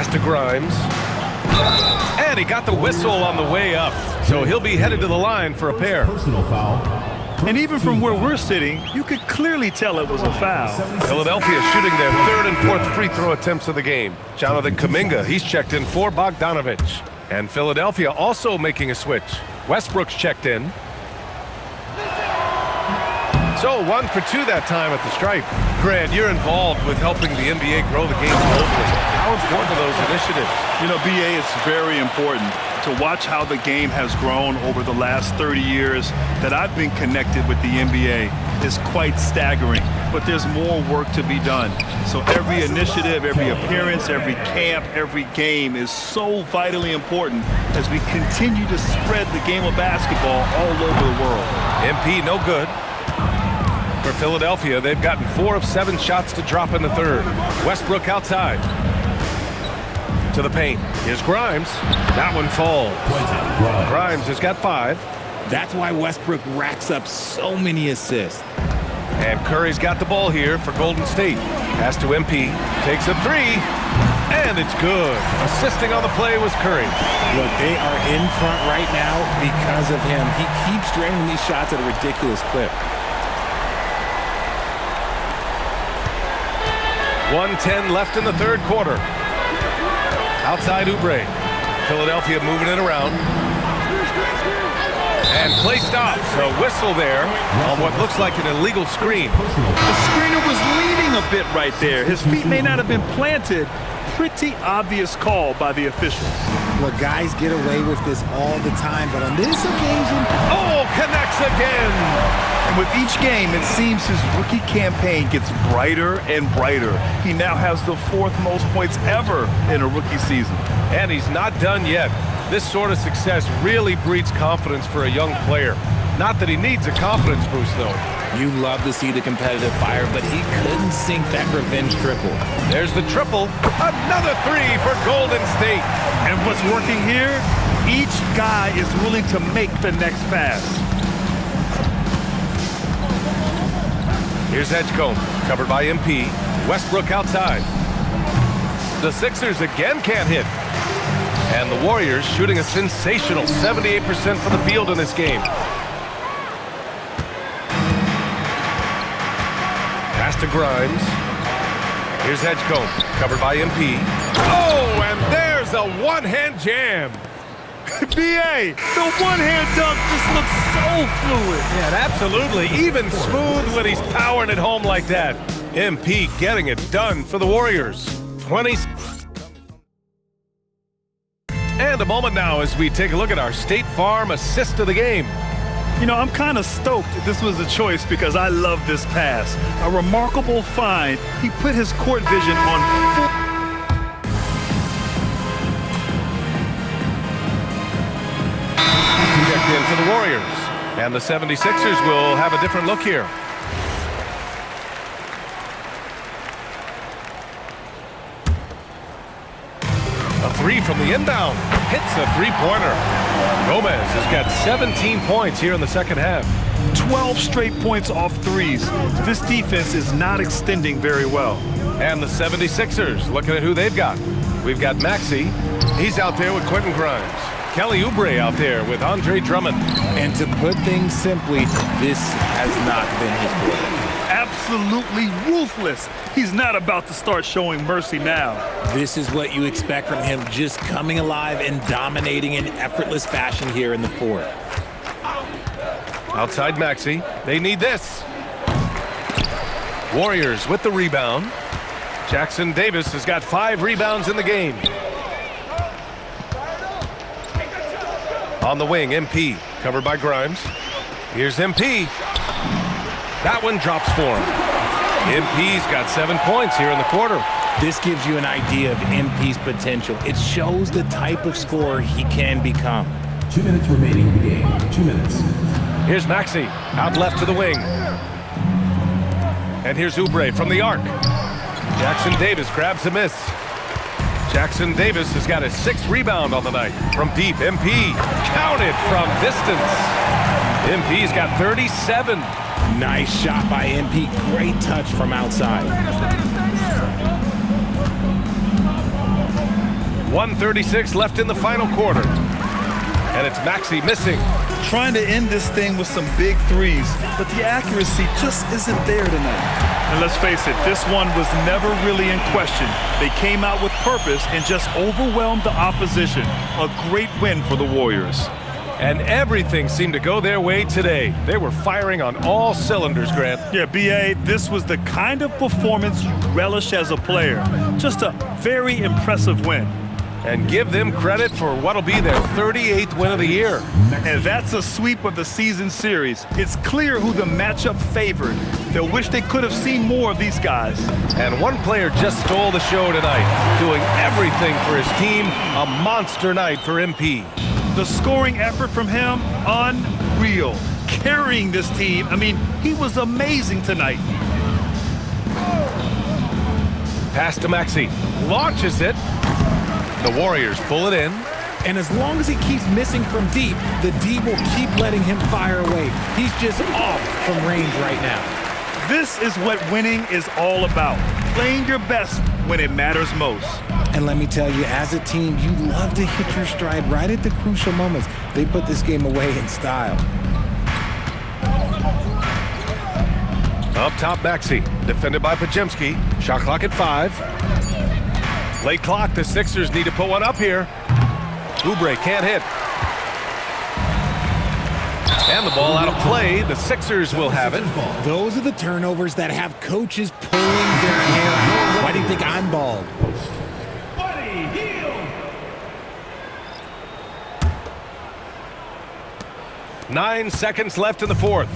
Pass to Grimes. And he got the whistle on the way up. So he'll be headed to the line for a pair. Personal foul. And even from where we're sitting, you could clearly tell it was a foul. Philadelphia shooting their third and fourth free throw attempts of the game. Jonathan Kuminga, he's checked in for Bogdanovich. And Philadelphia also making a switch. Westbrook's checked in. So 1 for 2 that time at the stripe. Grant, you're involved with helping the NBA grow the game globally. How important are those initiatives? You know, BA, it's very important to watch how the game has grown over the last 30 years that I've been connected with the NBA is quite staggering, but there's more work to be done. So every initiative, every appearance, every camp, every game is so vitally important as we continue to spread the game of basketball all over the world. MP no good. For Philadelphia, they've gotten 4 of 7 shots to drop in the third. Westbrook outside. To the paint. Here's Grimes. That one falls. Grimes has got 5. That's why Westbrook racks up so many assists. And Curry's got the ball here for Golden State. Pass to MP. Takes a 3. And it's good. Assisting on the play was Curry. Look, they are in front right now because of him. He keeps draining these shots at a ridiculous clip. 1:10 left in the third quarter. Outside Oubre. Philadelphia moving it around. And play stops. A whistle there on what looks like an illegal screen. The screener was leaning a bit right there. His feet may not have been planted. Pretty obvious call by the officials. Look, guys get away with this all the time, but on this occasion... Oh, connects again! And with each game, it seems his rookie campaign gets brighter and brighter. He now has the 4th most points ever in a rookie season. And he's not done yet. This sort of success really breeds confidence for a young player. Not that he needs a confidence boost, though. You love to see the competitive fire, but he couldn't sink that revenge triple. There's the triple. Another 3 for Golden State. And what's working here? Each guy is willing to make the next pass. Here's Edgecombe, covered by MP. Westbrook outside. The Sixers again can't hit. And the Warriors shooting a sensational 78% from the field in this game. Pass to Grimes. Here's Edgecombe, covered by MP. Oh, and there's a one-hand jam. BA, the one-hand dunk just looks so fluid. Yeah, absolutely. Even smooth when he's powering it home like that. MP getting it done for the Warriors. 20. And a moment now as we take a look at our State Farm assist of the game. You know, I'm kind of stoked this was a choice because I love this pass. A remarkable find. He put his court vision on full. Checked in for the Warriors. And the 76ers will have a different look here. A 3 from the inbound. Hits a three-pointer. Gomez has got 17 points here in the second half. 12 straight points off threes. This defense is not extending very well. And the 76ers, looking at who they've got. We've got Maxey. He's out there with Quentin Grimes. Kelly Oubre out there with Andre Drummond. And to put things simply, this has not been his quarter. Absolutely ruthless. He's not about to start showing mercy now. This is what you expect from him, just coming alive and dominating in effortless fashion here in the fourth. Outside Maxey. They need this. Warriors with the rebound. Jackson Davis has got 5 rebounds in the game. On the wing, MP, covered by Grimes. Here's MP. That one drops for him. MP's got 7 points here in the quarter. This gives you an idea of MP's potential. It shows the type of scorer he can become. 2 minutes remaining in the game. 2 minutes. Here's Maxey, out left to the wing. And here's Oubre from the arc. Jackson Davis grabs a miss. Jackson Davis has got his 6th rebound on the night. From deep, MP counted from distance. MP's got 37. Nice shot by MP. Great touch from outside. 1:36 left in the final quarter. And it's Maxey missing. Trying to end this thing with some big threes, but the accuracy just isn't there tonight. And let's face it, this one was never really in question. They came out with purpose and just overwhelmed the opposition. A great win for the Warriors. And everything seemed to go their way today. They were firing on all cylinders, Grant. Yeah, B.A., this was the kind of performance you relish as a player. Just a very impressive win. And give them credit for what'll be their 38th win of the year. And that's a sweep of the season series. It's clear who the matchup favored. They'll wish they could have seen more of these guys. And one player just stole the show tonight, doing everything for his team. A monster night for MP. The scoring effort from him, unreal. Carrying this team, I mean, he was amazing tonight. Pass to Maxey. Launches it. The Warriors pull it in. And as long as he keeps missing from deep, the D will keep letting him fire away. He's just off from range right now. This is what winning is all about. Playing your best when it matters most. And let me tell you, as a team, you love to hit your stride right at the crucial moments. They put this game away in style. Up top, Maxey. Defended by Podziemski. Shot clock at 5. Late clock, the Sixers need to put one up here. Oubre can't hit. And the ball out of play. The Sixers will have it. Those are the turnovers that have coaches pulling their hair out. Why do you think I'm bald? 9 seconds left in the fourth.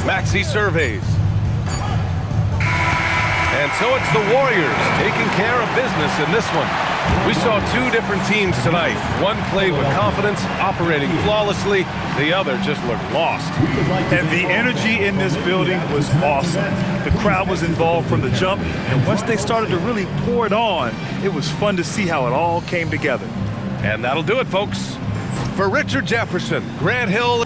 Maxey surveys. And so it's the Warriors taking care of business in this one. We saw two different teams tonight. One played with confidence, operating flawlessly. The other just looked lost. And the energy in this building was awesome. The crowd was involved from the jump, and once they started to really pour it on, it was fun to see how it all came together. And that'll do it, folks. For Richard Jefferson, Grant Hill.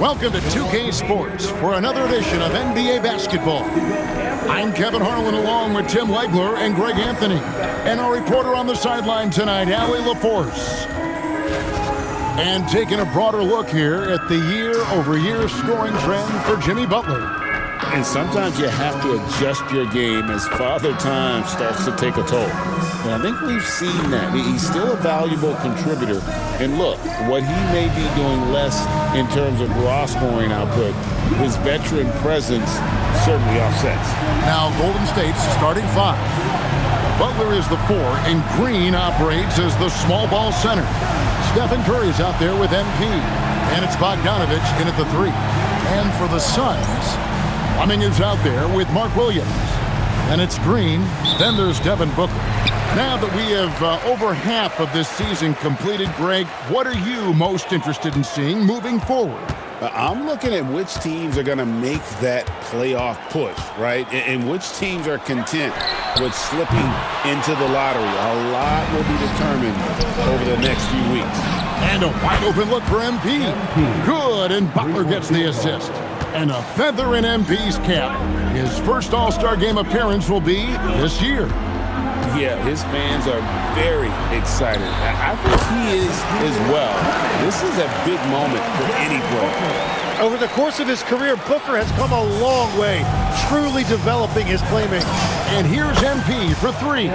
Welcome to 2K Sports for another edition of NBA basketball. I'm Kevin Harlan along with Tim Legler and Greg Anthony. And our reporter on the sideline tonight, Allie LaForce. And taking a broader look here at the year-over-year scoring trend for Jimmy Butler. And sometimes you have to adjust your game as Father Time starts to take a toll. And I think we've seen that. He's still a valuable contributor. And look, what he may be doing less in terms of raw scoring output, his veteran presence certainly offsets. Now Golden State's starting five. Butler is the 4, and Green operates as the small ball center. Stephen Curry's out there with MP, and it's Bogdanovich in at the 3. And for the Suns, Fleming is out there with Mark Williams. And it's Green. Then there's Devin Booker. Now that we have over half of this season completed, Greg, what are you most interested in seeing moving forward? I'm looking at which teams are going to make that playoff push, right? And which teams are content with slipping into the lottery. A lot will be determined over the next few weeks. And a wide open look for MP. Good, and Butler gets the assist. And a feather in MP's cap. His first All-Star Game appearance will be this year. Yeah, his fans are very excited. I think he is as well. This is a big moment for any player. Over the course of his career, Booker has come a long way, truly developing his playmaking. And here's MP for 3.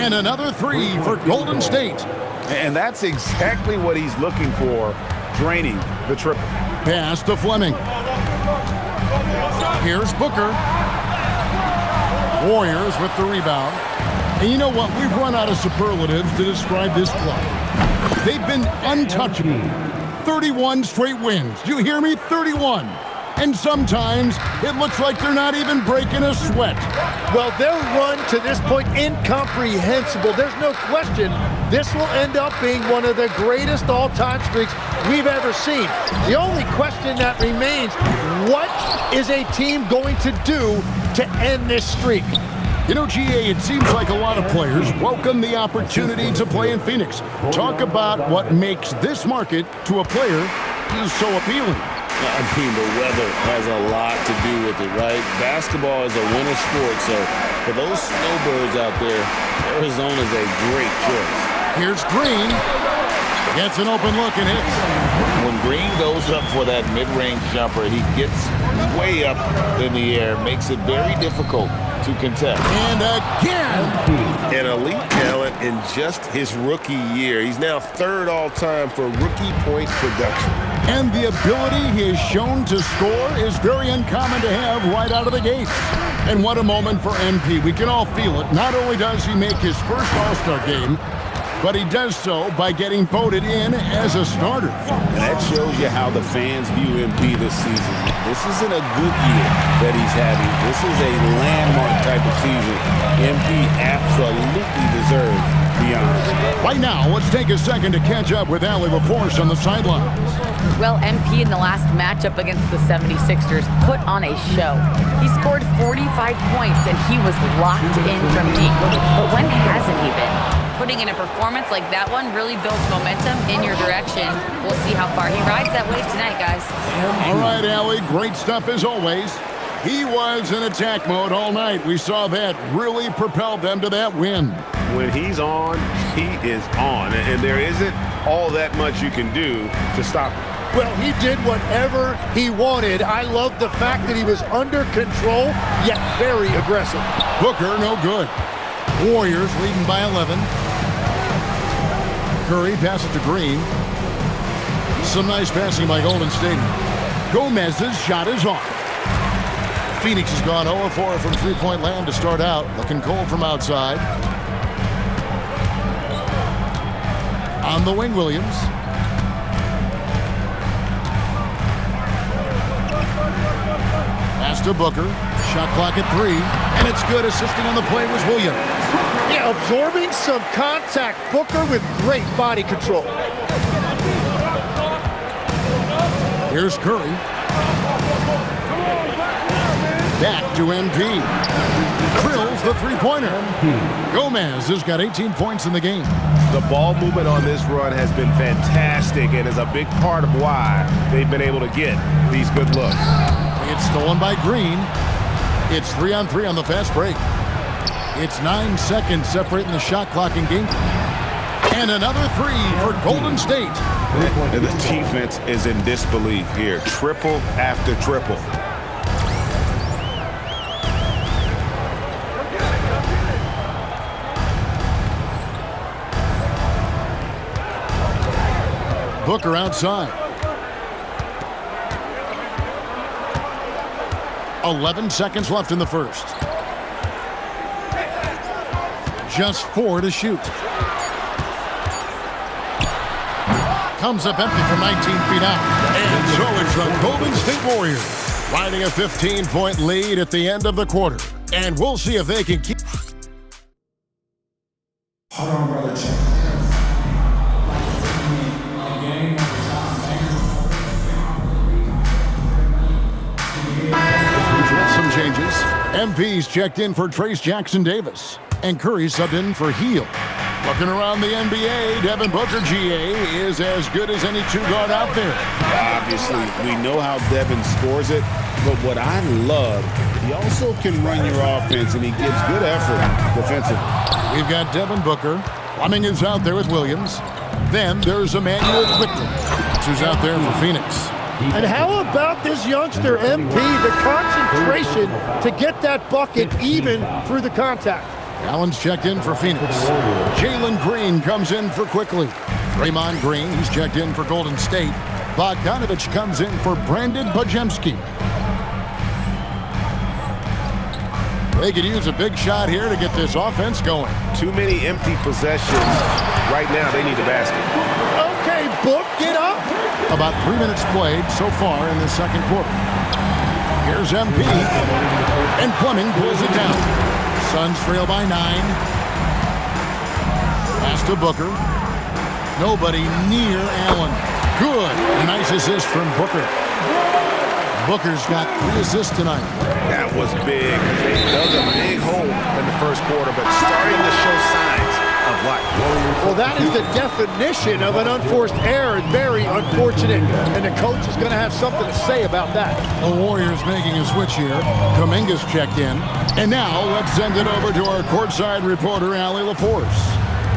And another 3 for Golden State. And that's exactly what he's looking for, draining the triple. Pass to Fleming. Here's Booker. Warriors with the rebound. And you know what? We've run out of superlatives to describe this club. They've been untouchable. 31 straight wins. Do you hear me? 31. And sometimes it looks like they're not even breaking a sweat. Well, their run to this point, incomprehensible. There's no question this will end up being one of the greatest all-time streaks we've ever seen. The only question that remains, what is a team going to do to end this streak? You know, GA, it seems like a lot of players welcome the opportunity to play in Phoenix. Talk about what makes this market to a player so appealing. I mean, the weather has a lot to do with it, right? Basketball is a winter sport, so for those snowbirds out there, Arizona is a great choice. Here's Green. Gets an open look and hits. When Green goes up for that mid-range jumper, he gets way up in the air, makes it very difficult to contest. And again! An elite talent in just his rookie year. He's now 3rd all-time for rookie point production. And the ability he has shown to score is very uncommon to have right out of the gates. And what a moment for MP. We can all feel it. Not only does he make his first All-Star game, but he does so by getting voted in as a starter. And that shows you how the fans view MP this season. This isn't a good year that he's having. This is a landmark type of season. MP absolutely deserves the honor. Right now, let's take a second to catch up with Allie LaForce on the sidelines. Well, MP in the last matchup against the 76ers put on a show. He scored 45 points and he was locked in from deep. But when hasn't he been? Putting in a performance like that one really builds momentum in your direction. We'll see how far he rides that wave tonight, guys. All right, Allie, great stuff as always. He was in attack mode all night. We saw that really propelled them to that win. When he's on, he is on. And there isn't all that much you can do to stop him. Well, he did whatever he wanted. I love the fact that he was under control, yet very aggressive. Booker, no good. Warriors leading by 11. Curry passes to Green. Some nice passing by Golden State. Gomez's shot is off. Phoenix has gone 0-4 from three-point land to start out. Looking cold from outside. On the wing, Williams. Pass to Booker. Shot clock at 3. And it's good. Assisting on the play was Williams. Yeah, absorbing some contact. Booker with great body control. Here's Curry. Back to MP. Drills the three-pointer. Gomez has got 18 points in the game. The ball movement on this run has been fantastic and is a big part of why they've been able to get these good looks. It's stolen by Green. It's 3-on-3 on the fast break. It's 9 seconds separating the shot clock and game. And another three for Golden State. And the defense is in disbelief here. Triple after triple. Booker outside. 11 seconds left in the first. Just 4 to shoot. Comes up empty from 19 feet out. And so it's the Golden State Warriors finding a 15-point lead at the end of the quarter. And we'll see if they can keep... Hold on, brother. Check. Some changes. MP's checked in for Trace Jackson-Davis. And Curry subbed in for Heel. Looking around the NBA, Devin Booker, GA, is as good as any two-guard out there. Obviously, we know how Devin scores it, but what I love, he also can run your offense, and he gives good effort defensively. We've got Devin Booker. Fleming is out there with Williams. Then there's Emmanuel Quickly, who's out there for Phoenix. And how about this youngster, MP, the concentration to get that bucket even through the contact? Allen's checked in for Phoenix. Jalen Green comes in for Quickly. Draymond Green, he's checked in for Golden State. Bogdanovich comes in for Brandon Bajemski. They could use a big shot here to get this offense going. Too many empty possessions. Right now, they need a basket. Okay, Book, get up. About 3 minutes played so far in the second quarter. Here's MP. And Fleming pulls it down. Suns trail by 9. Pass to Booker. Nobody near Allen. Good. A nice assist from Booker. Booker's got 3 assists tonight. That was big. They dug a big hole in the first quarter, but starting to show signs of life. Well, that is the definition of an unforced error. Very unfortunate, and the coach is going to have something to say about that. The Warriors making a switch here. Kuminga's checked in. And now let's send it over to our courtside reporter, Allie LaForce.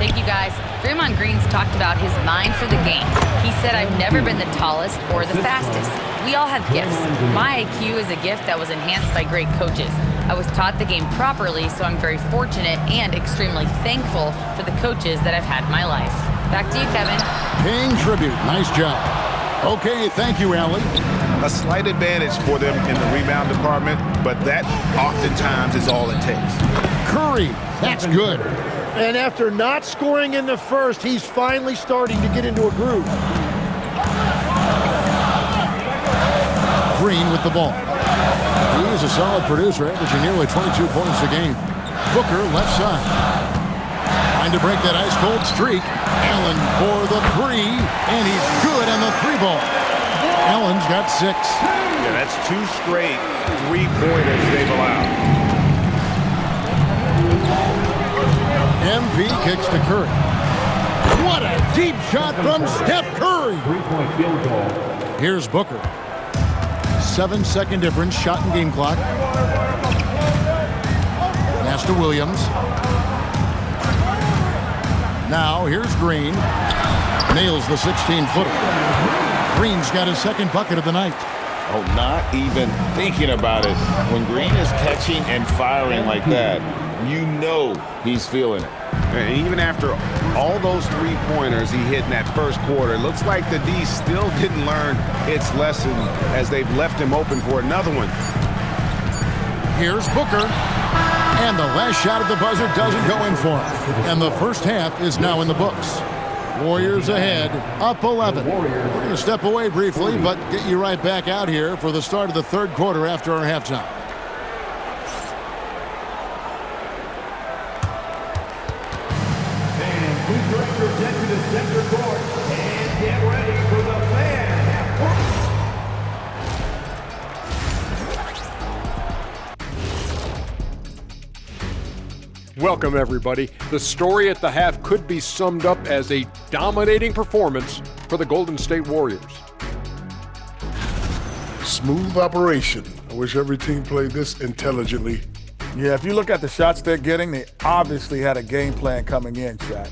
Thank you, guys. Draymond Green's talked about his mind for the game. He said, I've never been the tallest or the fastest. We all have gifts. My IQ is a gift that was enhanced by great coaches. I was taught the game properly, so I'm very fortunate and extremely thankful for the coaches that I've had in my life. Back to you, Kevin. Paying tribute. Nice job. Okay, thank you, Allie. A slight advantage for them in the rebound department, but that oftentimes is all it takes. Curry, that's good. And after not scoring in the first, he's finally starting to get into a groove. Green with the ball. He is a solid producer, averaging nearly 22 points a game. Booker left side. Trying to break that ice-cold streak. Allen for the 3, and he's good on the 3 ball. Allen's got 6. Yeah, that's 2 straight 3-pointers they've allowed. MP kicks to Curry. What a deep shot from Steph Curry. 3-point field goal. Here's Booker. 7-second difference, shot and game clock. Pass to Williams. Now here's Green. Nails the 16-footer. Green's got his second bucket of the night. Oh, not even thinking about it. When Green is catching and firing like that, you know he's feeling it. And even after all those 3-pointers he hit in that first quarter, it looks like the D still didn't learn its lesson as they've left him open for another one. Here's Booker. And the last shot at the buzzer doesn't go in for him. And the first half is now in the books. Warriors ahead, up 11. We're going to step away briefly, but get you right back out here for the start of the third quarter after our halftime. And please direct your attention to center court and get ready for the fan half court. Welcome, everybody. The story at the half could be summed up as a dominating performance for the Golden State Warriors. Smooth operation. I wish every team played this intelligently. Yeah, if you look at the shots they're getting, they obviously had a game plan coming in, Shaq.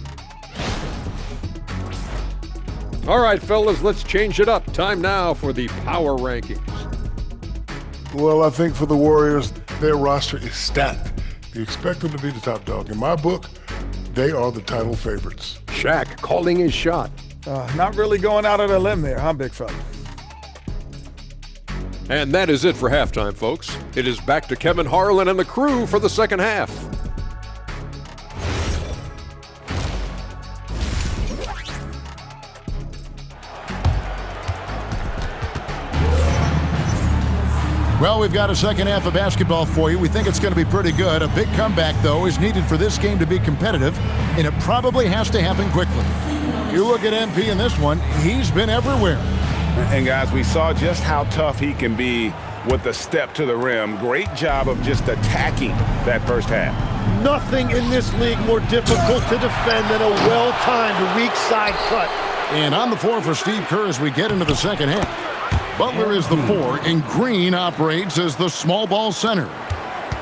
All right, fellas, let's change it up. Time now for the power rankings. Well, I think for the Warriors, their roster is stacked. You expect them to be the top dog. In my book, they are the title favorites. Shaq calling his shot. Not really going out on a limb there, huh, big fella? And that is it for halftime, folks. It is back to Kevin Harlan and the crew for the second half. Well, we've got a second half of basketball for you. We think it's going to be pretty good. A big comeback, though, is needed for this game to be competitive, and it probably has to happen quickly. You look at MP in this one, he's been everywhere. And guys, we saw just how tough he can be with the step to the rim. Great job of just attacking that first half. Nothing in this league more difficult to defend than a well-timed weak side cut. And on the floor for Steve Kerr as we get into the second half. Butler is the 4, and Green operates as the small ball center.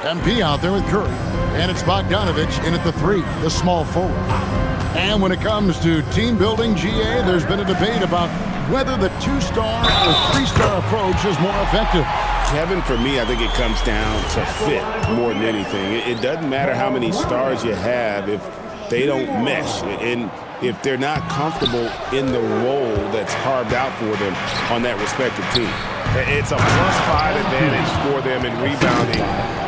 MP out there with Curry. And it's Bogdanovich in at the 3, the small forward. And when it comes to team building, GA, there's been a debate about whether the 2-star or 3-star approach is more effective. Kevin, for me, I think it comes down to fit more than anything. It doesn't matter how many stars you have if they don't mesh. And if they're not comfortable in the role that's carved out for them on that respective team. It's a +5 advantage for them in rebounding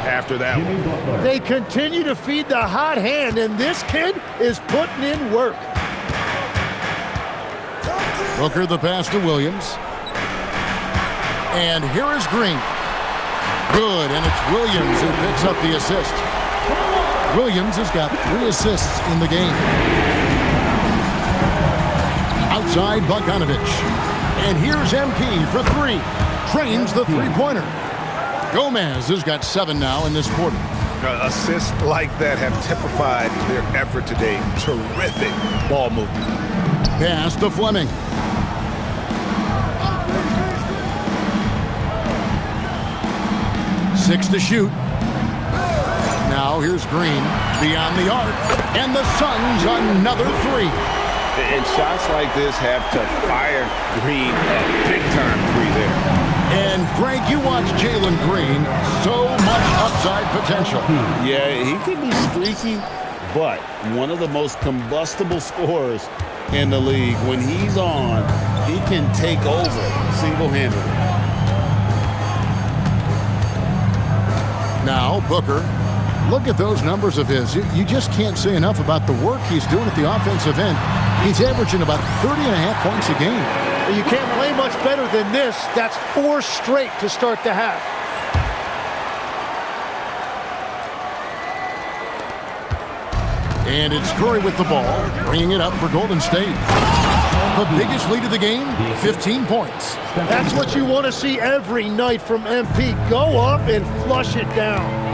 after that one. They continue to feed the hot hand, and this kid is putting in work. Booker the pass to Williams. And here is Green. Good, and it's Williams who picks up the assist. Williams has got 3 assists in the game. Outside Bogdanovich. And here's MP for 3. Trains the three-pointer. Gomez has got 7 now in this quarter. Assists like that have typified their effort today. Terrific ball movement. Pass to Fleming. Six to shoot. Now here's Green beyond the arc. And the Suns another 3. And shots like this have to fire Green at big-time 3 there. And, Greg, you watch Jalen Green. So much upside potential. Yeah, he can be streaky, but one of the most combustible scorers in the league. When he's on, he can take over single-handedly. Now, Booker. Look at those numbers of his. You just can't say enough about the work he's doing at the offensive end. He's averaging about 30.5 points a game. You can't play much better than this. That's 4 straight to start the half. And it's Curry with the ball, bringing it up for Golden State. The biggest lead of the game, 15 points. That's what you want to see every night from MP. Go up and flush it down.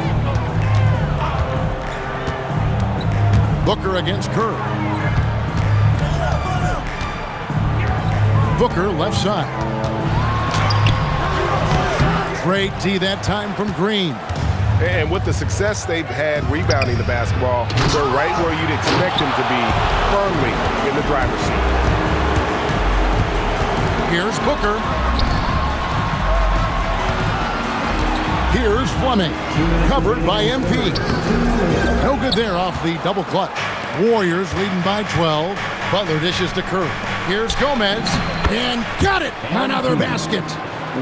Booker against Kerr. Booker left side. Great D that time from Green. And with the success they've had rebounding the basketball, they're right where you'd expect them to be, firmly in the driver's seat. Here's Booker. Here's Fleming, covered by MP. No good there off the double clutch. Warriors leading by 12. Butler dishes to Curry. Here's Gomez, and got it! Another basket.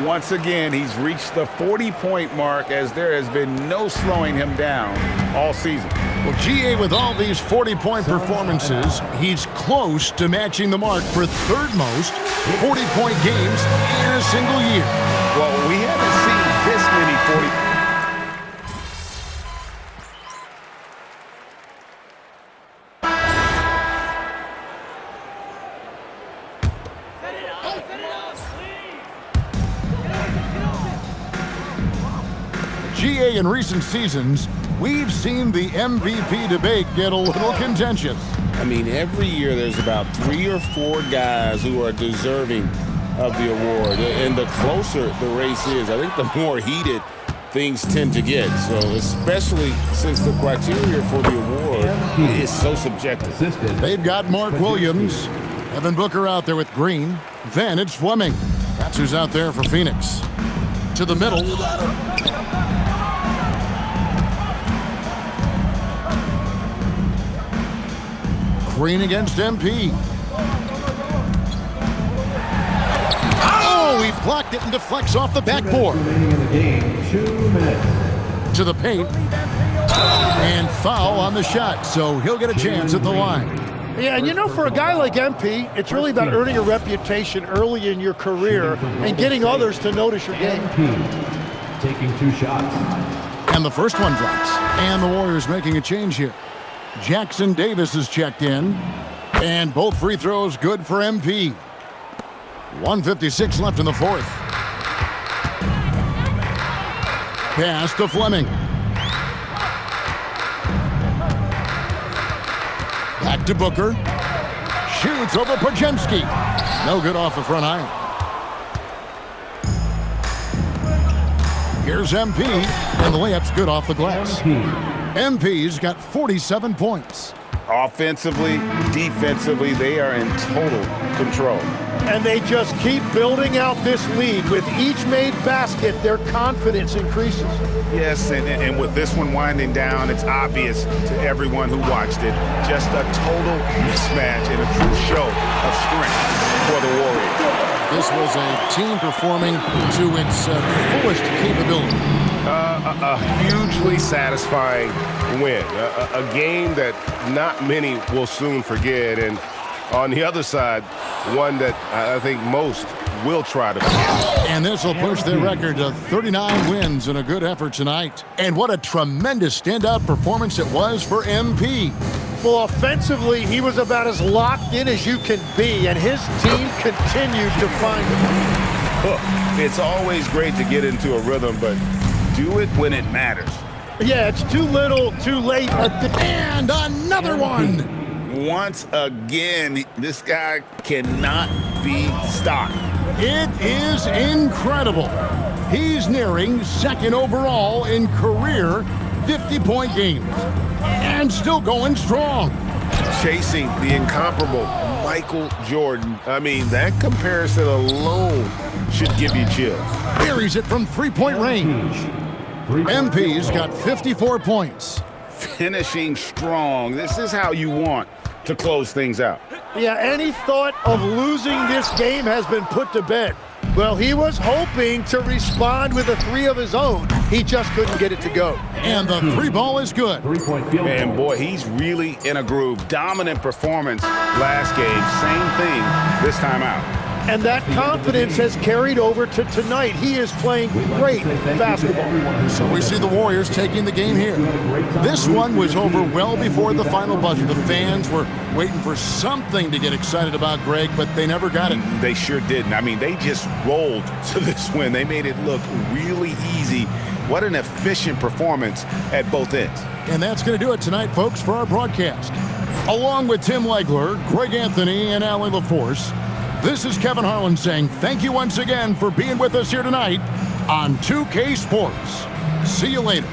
Once again, he's reached the 40-point mark as there has been no slowing him down all season. Well, GA, with all these 40-point performances, he's close to matching the mark for third most 40-point games in a single year. Well, we haven't seen this many 40. GA in recent seasons, we've seen the MVP debate get a little contentious. I mean, every year there's about 3 or 4 guys who are deserving of the award. And the closer the race is, I think the more heated things tend to get. So especially since the criteria for the award is so subjective. They've got Mark Williams, Devin Booker out there with Green. Then it's Fleming. That's who's out there for Phoenix. To the middle. Green against MP. Oh, he blocked it and deflects off the backboard. To the paint. And foul on the shot, so he'll get a chance at the line. Yeah, and you know, for a guy like MP, it's really about earning a reputation early in your career and getting others to notice your game. Taking 2 shots. And the first one drops. And the Warriors making a change here. Jackson Davis is checked in. And both free throws good for MP. 1:56 left in the fourth. Pass to Fleming. Back to Booker. Shoots over Podziemski. No good off the front iron. Here's MP, and the layup's good off the glass. MP's got 47 points. Offensively, defensively, they are in total control. And they just keep building out this lead. With each made basket, their confidence increases. Yes, and with this one winding down, it's obvious to everyone who watched it. Just a total mismatch and a true show of strength for the Warriors. This was a team performing to its fullest capability. A hugely satisfying win. A game that not many will soon forget. And on the other side, one that I think most will try to forget. And this will push their record to 39 wins in a good effort tonight. And what a tremendous standout performance it was for MP. Well, offensively, he was about as locked in as you can be, and his team continued to find him. Look, it's always great to get into a rhythm, but do it when it matters. Yeah, it's too little, too late. And another one. Once again, this guy cannot be stopped. It is incredible. He's nearing second overall in career 50-point games. And still going strong. Chasing the incomparable Michael Jordan. I mean, that comparison alone should give you chills. Buries it from three-point range. MP's got 54 points. Finishing strong. This is how you want to close things out. Yeah, any thought of losing this game has been put to bed. Well, he was hoping to respond with a 3 of his own. He just couldn't get it to go. And the 3 ball is good. And boy, he's really in a groove. Dominant performance last game. Same thing this time out. And that confidence has carried over to tonight. He is playing great basketball. So we see the Warriors taking the game here. This one was over well before the final buzzer. The fans were waiting for something to get excited about, Greg, but they never got it. They sure didn't. I mean, they just rolled to this win. They made it look really easy. What an efficient performance at both ends. And that's going to do it tonight, folks, for our broadcast. Along with Tim Legler, Greg Anthony, and Allie LaForce, this is Kevin Harlan saying thank you once again for being with us here tonight on 2K Sports. See you later.